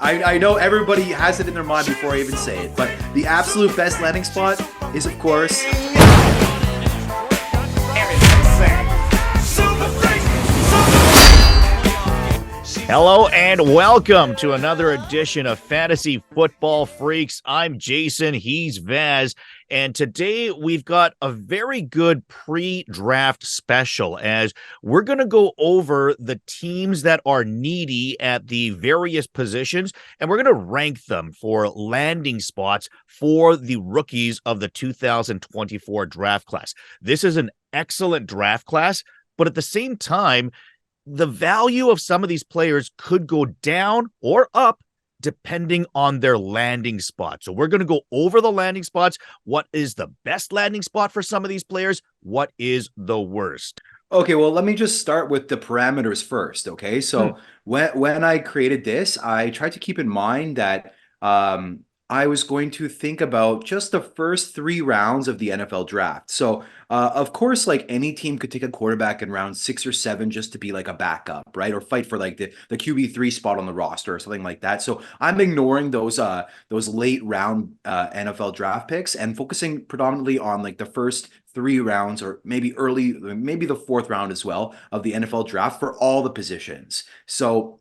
I know everybody has it in their mind before I even say it, but the absolute best landing spot is, of course, hello and welcome to another edition of Fantasy Football Freaks. I'm Jason, he's Vaz, and today we've got a very good pre-draft special as we're going to go over the teams that are needy at the various positions, and we're going to rank them for landing spots for the rookies of the 2024 draft class. This is an excellent draft class, but at the same time, the value of some of these players could go down or up depending on their landing spot. So we're going to go over the landing spots. What is the best landing spot for some of these players? What is the worst? Okay, well, let me just start with the parameters first. Okay, so when I created this, I tried to keep in mind that I was going to think about just the first 3 rounds of the NFL draft. So, of course, like any team could take a quarterback in round 6 or 7 just to be like a backup, right? Or fight for like the QB3 spot on the roster or something like that. So I'm ignoring those late round NFL draft picks and focusing predominantly on like the first 3 rounds or maybe the fourth round as well of the NFL draft for all the positions. So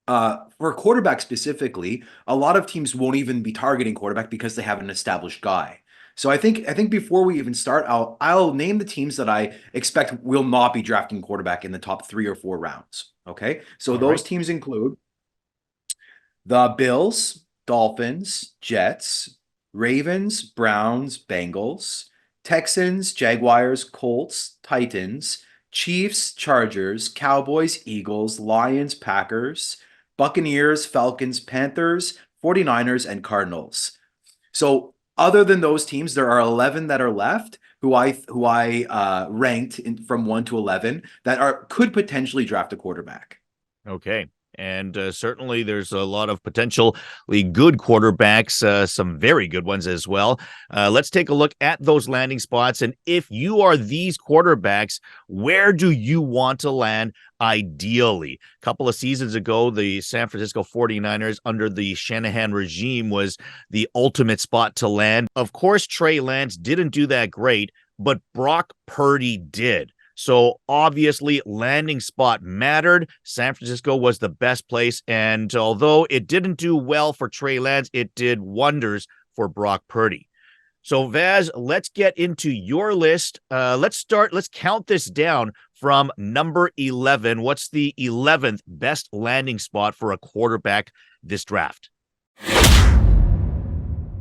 for quarterback specifically, a lot of teams won't even be targeting quarterback because they have an established guy. So I think before we even start, I'll name the teams that I expect will not be drafting quarterback in the top 3 or 4 rounds. Okay, so All those right. teams include the Bills, Dolphins, Jets, Ravens, Browns, Bengals, Texans, Jaguars, Colts, Titans, Chiefs, Chargers, Cowboys, Eagles, Lions, Packers, Buccaneers, Falcons, Panthers, 49ers, and Cardinals. So other than those teams, there are 11 that are left who I ranked from 1 to 11 that could potentially draft a quarterback. Okay. And certainly there's a lot of potentially good quarterbacks, some very good ones as well. Let's take a look at those landing spots. And if you are these quarterbacks, where do you want to land ideally? A couple of seasons ago, the San Francisco 49ers under the Shanahan regime was the ultimate spot to land. Of course, Trey Lance didn't do that great, but Brock Purdy did. So obviously landing spot mattered. San Francisco was the best place. And although it didn't do well for Trey Lance, it did wonders for Brock Purdy. So Vaz, let's get into your list. Let's count this down from number 11. What's the 11th best landing spot for a quarterback this draft?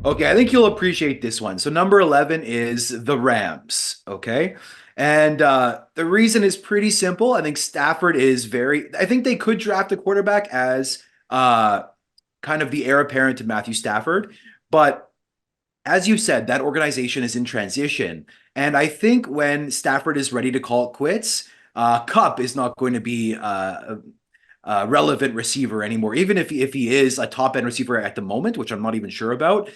Okay, I think you'll appreciate this one. So number 11 is the Rams, okay? And the reason is pretty simple. I think I think they could draft a quarterback as kind of the heir apparent to Matthew Stafford. But as you said, that organization is in transition. And I think when Stafford is ready to call it quits, Kupp is not going to be relevant receiver anymore. Even if he is a top end receiver at the moment, which I'm not even sure about,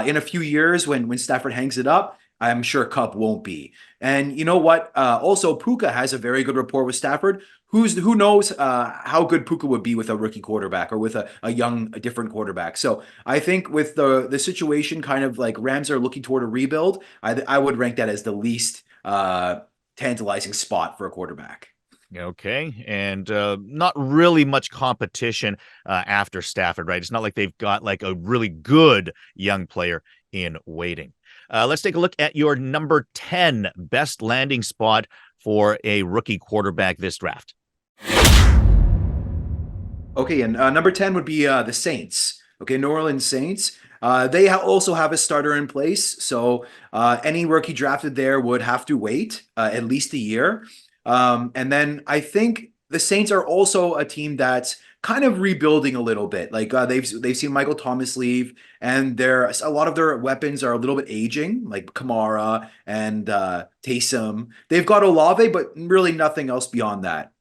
in a few years when Stafford hangs it up, I'm sure Kupp won't be. And you know what? Also, Puka has a very good rapport with Stafford. Who knows how good Puka would be with a rookie quarterback or with a different quarterback. So I think with the situation, kind of like Rams are looking toward a rebuild, I would rank that as the least tantalizing spot for a quarterback. Okay, and not really much competition after Stafford, right? It's not like they've got like a really good young player in waiting. Let's take a look at your number 10 best landing spot for a rookie quarterback this draft. Okay, and number 10 would be the Saints. Okay, New Orleans Saints. They also have a starter in place, so any rookie drafted there would have to wait at least a year. And then I think the Saints are also a team that's kind of rebuilding a little bit. Like they've seen Michael Thomas leave, and a lot of their weapons are a little bit aging, like Kamara and Taysom. They've got Olave, but really nothing else beyond that.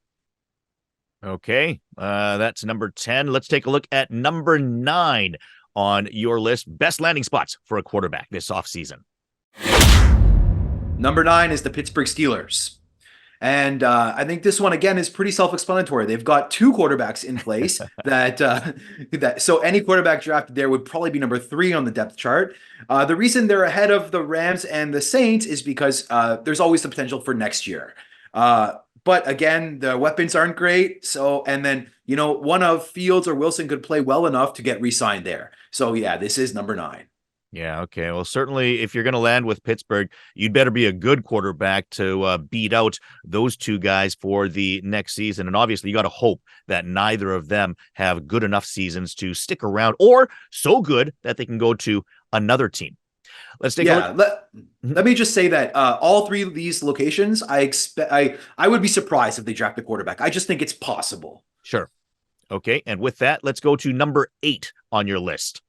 Okay, that's number 10. Let's take a look at number 9 on your list. Best landing spots for a quarterback this offseason. Number 9 is the Pittsburgh Steelers. And I think this one again is pretty self-explanatory. They've got two quarterbacks in place that so any quarterback drafted there would probably be number three on the depth chart. The reason they're ahead of the Rams and the Saints is because there's always the potential for next year. But again, the weapons aren't great. So, and then, one of Fields or Wilson could play well enough to get re-signed there. So, yeah, this is number 9. Yeah, okay. Well, certainly if you're going to land with Pittsburgh, you'd better be a good quarterback to beat out those two guys for the next season. And obviously, you got to hope that neither of them have good enough seasons to stick around or so good that they can go to another team. Let's take a look. Let me just say that all three of these locations, I would be surprised if they draft a quarterback. I just think it's possible. Sure. Okay. And with that, let's go to number 8 on your list.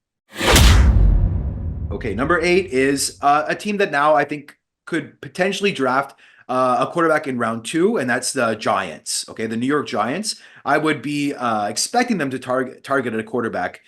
Okay, number 8 is a team that now I think could potentially draft a quarterback in round 2, and that's the Giants. Okay, the New York Giants. I would be expecting them to target a quarterback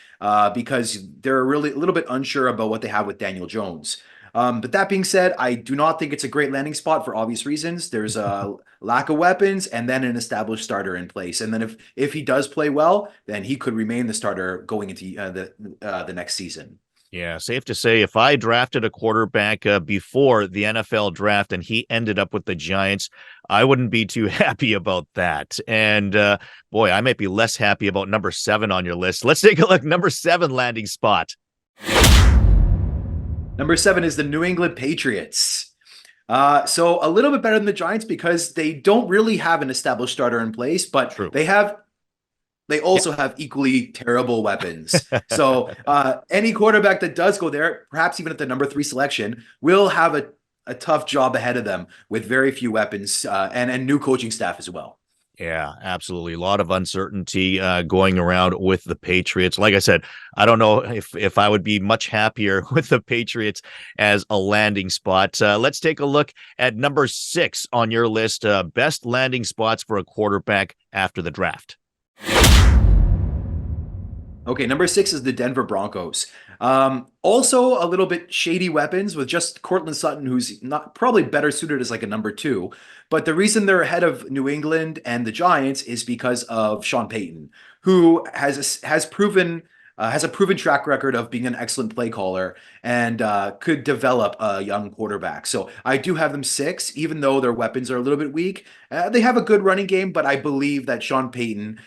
because they're really a little bit unsure about what they have with Daniel Jones. But that being said, I do not think it's a great landing spot for obvious reasons. There's a lack of weapons and then an established starter in place. And then if he does play well, then he could remain the starter going into the next season. Yeah, safe to say if I drafted a quarterback before the NFL draft and he ended up with the Giants, I wouldn't be too happy about that. And boy, I might be less happy about number 7 on your list. Let's take a look. Number 7 landing spot. Number 7 is the New England Patriots. So a little bit better than the Giants because they don't really have an established starter in place, but True. They also have equally terrible weapons. So any quarterback that does go there, perhaps even at the number 3 selection, will have a tough job ahead of them with very few weapons and new coaching staff as well. Yeah, absolutely. A lot of uncertainty going around with the Patriots. Like I said, I don't know if I would be much happier with the Patriots as a landing spot. Let's take a look at number 6 on your list. Best landing spots for a quarterback after the draft. Okay, number 6 is the Denver Broncos. Also a little bit shady weapons with just Cortland Sutton, who's not probably better suited as like a number 2. But the reason they're ahead of New England and the Giants is because of Sean Payton, who has a proven track record of being an excellent play caller and could develop a young quarterback. So I do have them 6, even though their weapons are a little bit weak. They have a good running game, but I believe that Sean Payton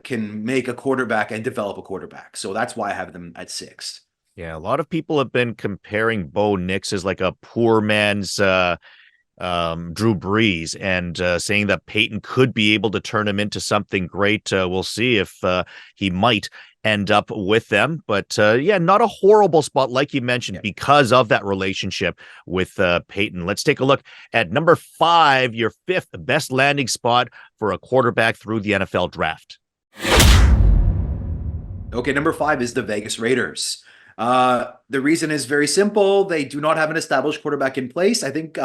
can make a quarterback and develop a quarterback. So that's why I have them at 6. Yeah, a lot of people have been comparing Bo Nix as like a poor man's Drew Brees and saying that Peyton could be able to turn him into something great. We'll see if he might end up with them. But yeah, not a horrible spot, like you mentioned, because of that relationship with Peyton. Let's take a look at number 5, your 5th best landing spot for a quarterback through the NFL draft. Okay, number 5 is the Vegas Raiders. The reason is very simple. They do not have an established quarterback in place. I think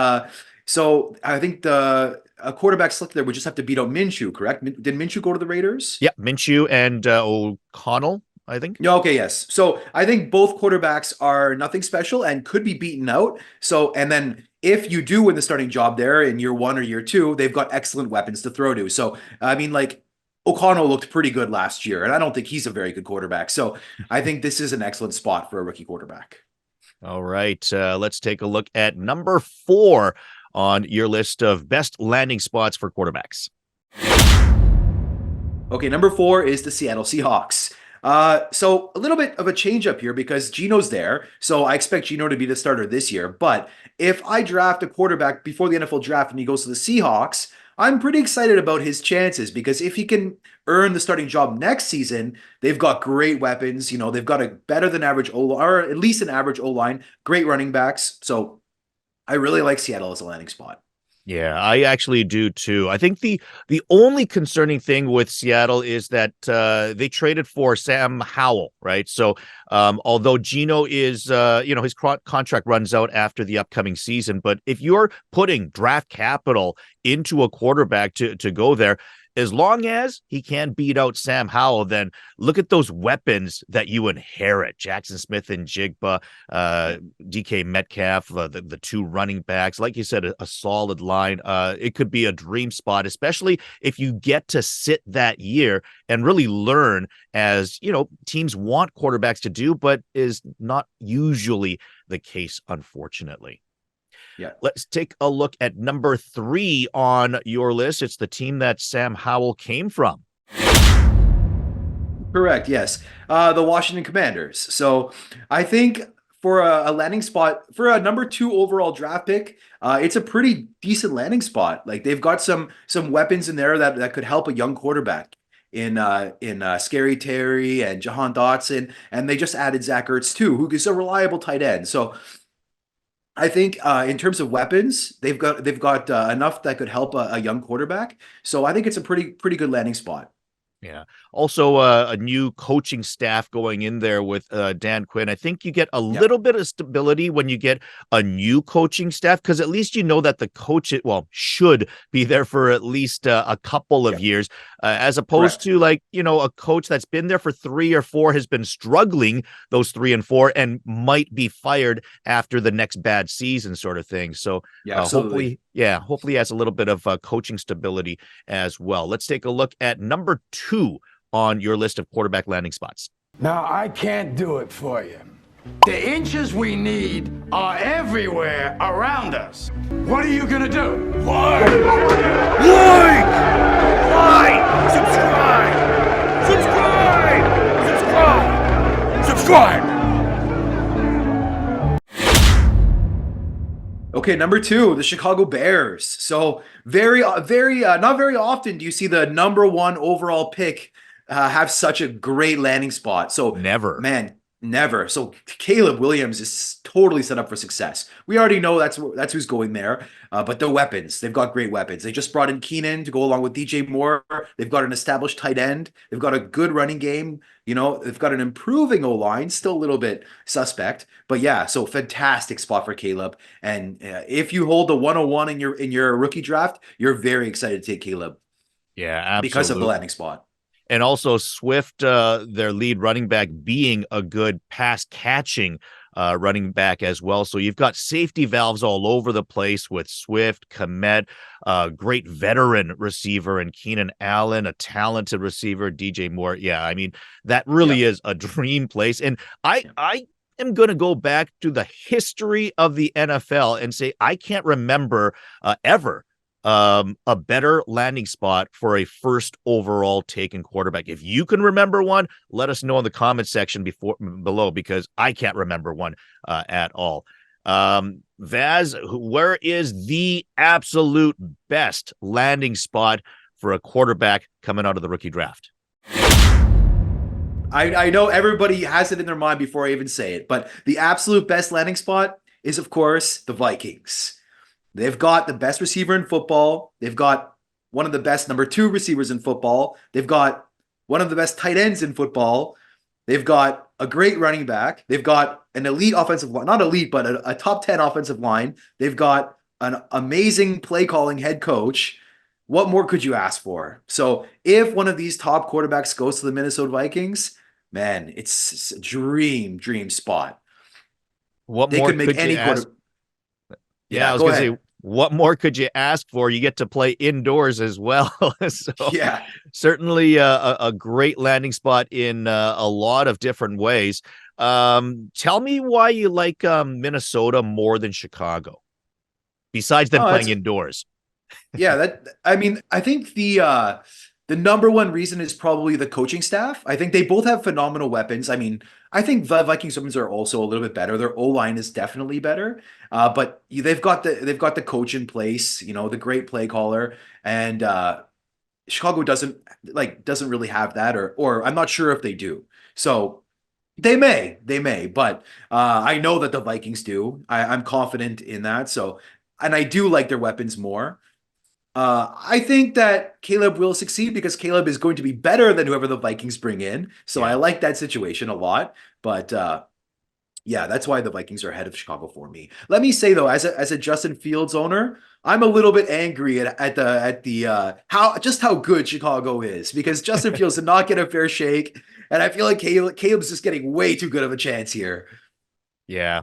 so. I think a quarterback select there would just have to beat out Minshew, correct? Did Minshew go to the Raiders? Yep, Minshew and O'Connell, I think. Okay, yes. So I think both quarterbacks are nothing special and could be beaten out. So, and then if you do win the starting job there in year 1 or year 2, they've got excellent weapons to throw to. So, I mean, like, O'Connell looked pretty good last year, and I don't think he's a very good quarterback. So I think this is an excellent spot for a rookie quarterback. All right. Let's take a look at number 4 on your list of best landing spots for quarterbacks. Okay, number 4 is the Seattle Seahawks. So a little bit of a change up here because Geno's there. So I expect Geno to be the starter this year. But if I draft a quarterback before the NFL draft and he goes to the Seahawks, I'm pretty excited about his chances because if he can earn the starting job next season, they've got great weapons. They've got a better than average O-line, or at least an average O-line, great running backs. So I really like Seattle as a landing spot. Yeah, I actually do too. I think the only concerning thing with Seattle is that they traded for Sam Howell, right? So although Geno is, his contract runs out after the upcoming season, but if you're putting draft capital into a quarterback to go there, as long as he can beat out Sam Howell, then look at those weapons that you inherit. Jackson Smith and Jigba, Yeah. DK Metcalf, the two running backs. Like you said, a solid line. It could be a dream spot, especially if you get to sit that year and really learn, as you know, teams want quarterbacks to do, but is not usually the case, unfortunately. Yeah. Let's take a look at number 3 on your list. It's the team that Sam Howell came from. Correct. Yes. The Washington Commanders. So I think for a landing spot for a number 2 overall draft pick, it's a pretty decent landing spot. Like they've got some weapons in there that could help a young quarterback in Scary Terry and Jahan Dotson, and they just added Zach Ertz too, who is a reliable tight end. So I think in terms of weapons, they've got enough that could help a young quarterback. So I think it's a pretty good landing spot. Yeah. Also, a new coaching staff going in there with Dan Quinn. I think you get a Yeah. little bit of stability when you get a new coaching staff, because at least you know that the coach, well, should be there for at least a couple of Yeah. years, as opposed Correct. to, like, you know, a coach that's been there for 3 or 4, has been struggling those 3 and 4, and might be fired after the next bad season, sort of thing. So Yeah. Absolutely. hopefully he has a little bit of coaching stability as well. Let's take a look at number 2 on your list of quarterback landing spots. Now, I can't do it for you. The inches we need are everywhere around us. What are you gonna do? Like! Subscribe! Subscribe! Okay, number 2, the Chicago Bears. So not very often do you see the number 1 overall pick have such a great landing spot. So, Never. man, never. So Caleb Williams is totally set up for success. We already know that's who's going there. But the weapons, they've got great weapons. They just brought in Keenan to go along with DJ Moore. They've got an established tight end. They've got a good running game. You know, they've got an improving O-line, still a little bit suspect, but yeah, so fantastic spot for Caleb. And if you hold the 101 in your rookie draft, you're very excited to take Caleb Yeah, because of the absolutely. landing spot. And also Swift, their lead running back, being a good pass catching running back as well. So you've got safety valves all over the place with Swift, Komet, great veteran receiver, and Keenan Allen, a talented receiver, DJ Moore. Yeah, I mean, that Yeah, really is a dream place. And yeah, I am going to go back to the history of the NFL and say I can't remember ever a better landing spot for a first overall taken quarterback. If you can remember one, let us know in the comment section below, because I can't remember one at all. Vaz, where is the absolute best landing spot for a quarterback coming out of the rookie draft? I know everybody has it in their mind before I even say it, but the absolute best landing spot is, of course, the Vikings. They've got the best receiver in football. They've got one of the best number 2 receivers in football. They've got one of the best tight ends in football. They've got a great running back. They've got an elite offensive line, not elite, but a top 10 offensive line. They've got an amazing play calling head coach. What more could you ask for? So if one of these top quarterbacks goes to the Minnesota Vikings, man, it's a dream spot. What They more could make could you any ask? quarter. Yeah, I Yeah, was go gonna say, ahead. what more could you ask for? You get to play indoors as well. So Yeah. certainly a great landing spot in a lot of different ways. Tell me why you like Minnesota more than Chicago, besides them Oh, playing that's indoors. yeah, that I mean, I think the number one reason is probably the coaching staff. I think they both have phenomenal weapons. I mean, I think the Vikings weapons are also a little bit better. Their O-line is definitely better. But they've got the coach in place, you know, the great play caller, and Chicago doesn't really have that, or I'm not sure if they do. So they may, but I know that the Vikings do. I'm confident in that. So, and I do like their weapons more. I think that Caleb will succeed because Caleb is going to be better than whoever the Vikings bring in. So I Yeah. like that situation a lot. But yeah, that's why the Vikings are ahead of Chicago for me. Let me say though, as a Justin Fields owner, I'm a little bit angry at the how good Chicago is because Justin Fields did not get a fair shake, and I feel like Caleb's just getting way too good of a chance here. Yeah,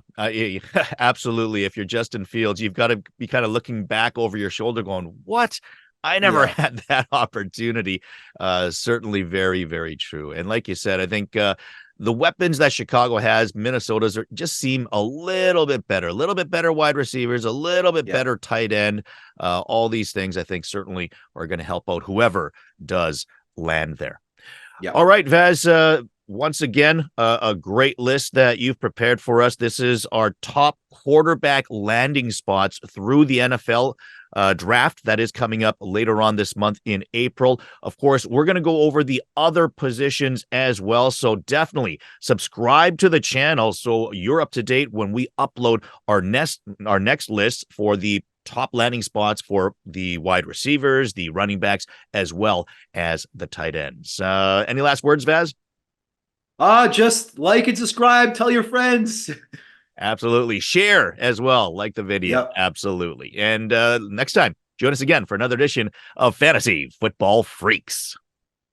absolutely. If you're Justin Fields, you've got to be kind of looking back over your shoulder going, what? I never Yeah, had that opportunity. Certainly very, very true. And like you said, I think the weapons that Chicago has, Minnesota's just seem a little bit better wide receivers, a little bit yeah, better tight end. All these things I think certainly are going to help out whoever does land there. yeah. All right, Vaz. Once again, a great list that you've prepared for us. This is our top quarterback landing spots through the NFL draft that is coming up later on this month in April. Of course, we're going to go over the other positions as well. So definitely subscribe to the channel so you're up to date when we upload our next list for the top landing spots for the wide receivers, the running backs, as well as the tight ends. Any last words, Vaz? Just like and subscribe. Tell your friends. Absolutely. Share as well. Like the video. Yep. Absolutely. And next time, join us again for another edition of Fantasy Football Freaks.